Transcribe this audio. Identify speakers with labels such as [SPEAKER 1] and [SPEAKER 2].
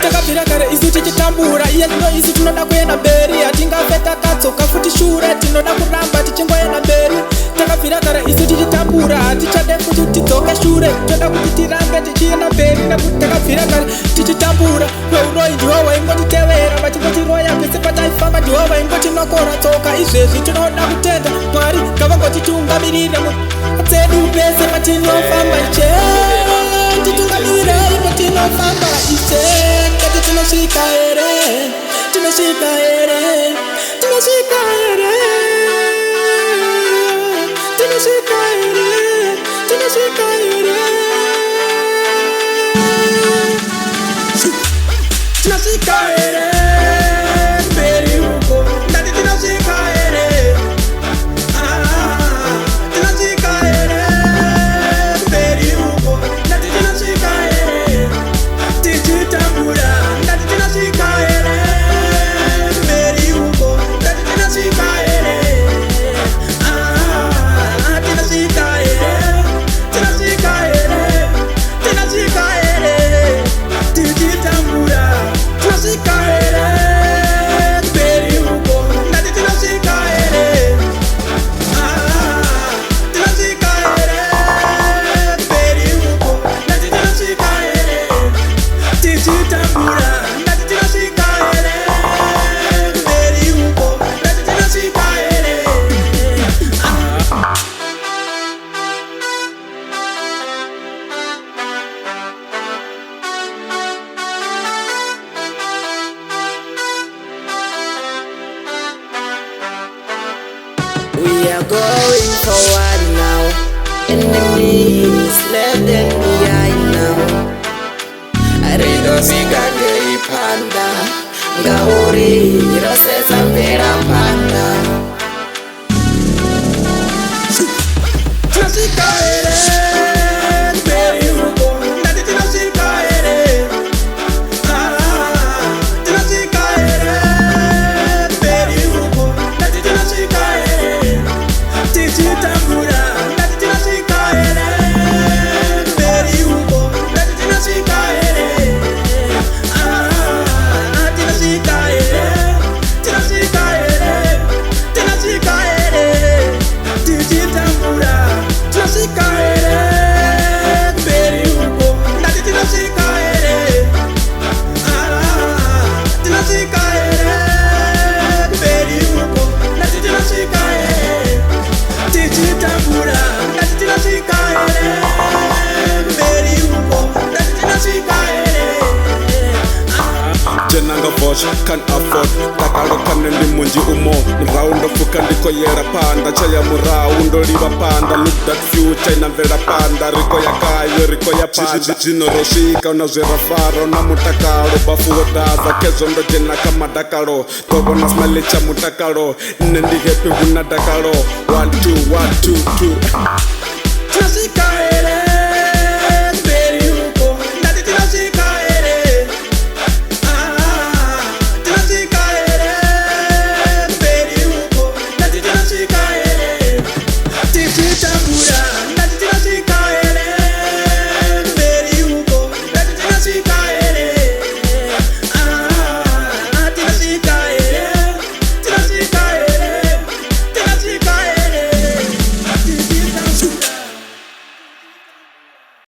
[SPEAKER 1] takabvira kare isu tichitambura iye ndino isu tinoda kuenda mberi hatingapeta katsoka futi shure tinoda kuramba tichingoenda mberi takabvira kare isu tichitambura hatichade kuti tidzoke shure toda kuti tirambe tichienda mberi nekuti takabvira kare tichitambura weuroi ndiwo waingotitevera vachingotiroya pese pataifamba ndiwo vaingotinokora tsoka izvezvi tinoda kutenda mwari ngavangotitungamirire dzedu pese patinofamba iche titungamirire patinofamba iche kati tinosvika here tinosvika here tinosvika here tinosvika here tinosvika here tinosvika here Kumberi Uko ndati tinosvika here tinosvika here Kumberi Uko ndati tinosvika here tichitambura ndati tinosvika here Kumberi Uko ndati tinosvika here tinosvika here tinosvika here tinosvika here tichitambura tinosvika here Kumberi Uko ndati tinosvika here tinosvika here Kumberi Uko ndati tinosvika here tichitambura ndati tinosvika here Kumberi Uko ndati tinosvika here
[SPEAKER 2] We are going forward now, enemies left them behind now. Tinosvika ngeipanda, ngauri rosesa mvera panda.
[SPEAKER 1] tinosvika here Kumberi Uko ndati tinosvika here tinosvika here Kumberi Uko ndati tinosvika here tichitambura ndati tinosvika here Kumberi Uko ndati tinosvika here tinosvika here tinosvika here tinosvika here tichitambura tinosvika here Kumberi Uko ndati tinosvika here tinosvika here Kumberi Uko ndati tinosvika here tichitambura ndati tinosvika here Kumberi Uko ndati tinosvika here
[SPEAKER 3] Jenanga vosh can afford takalo kanendi munji umo mraundo fuka ndiko yera panda chaya muraundo liva panda look that future inamvera panda riko ya kayo riko ya panda zvinoroshika unazvera faro na mutakalo bafuwo daza kezondo jena kama dakalo tobona smile cha mutakalo nendi happy huna dakalo 1 2 1 2 2
[SPEAKER 1] tinosvika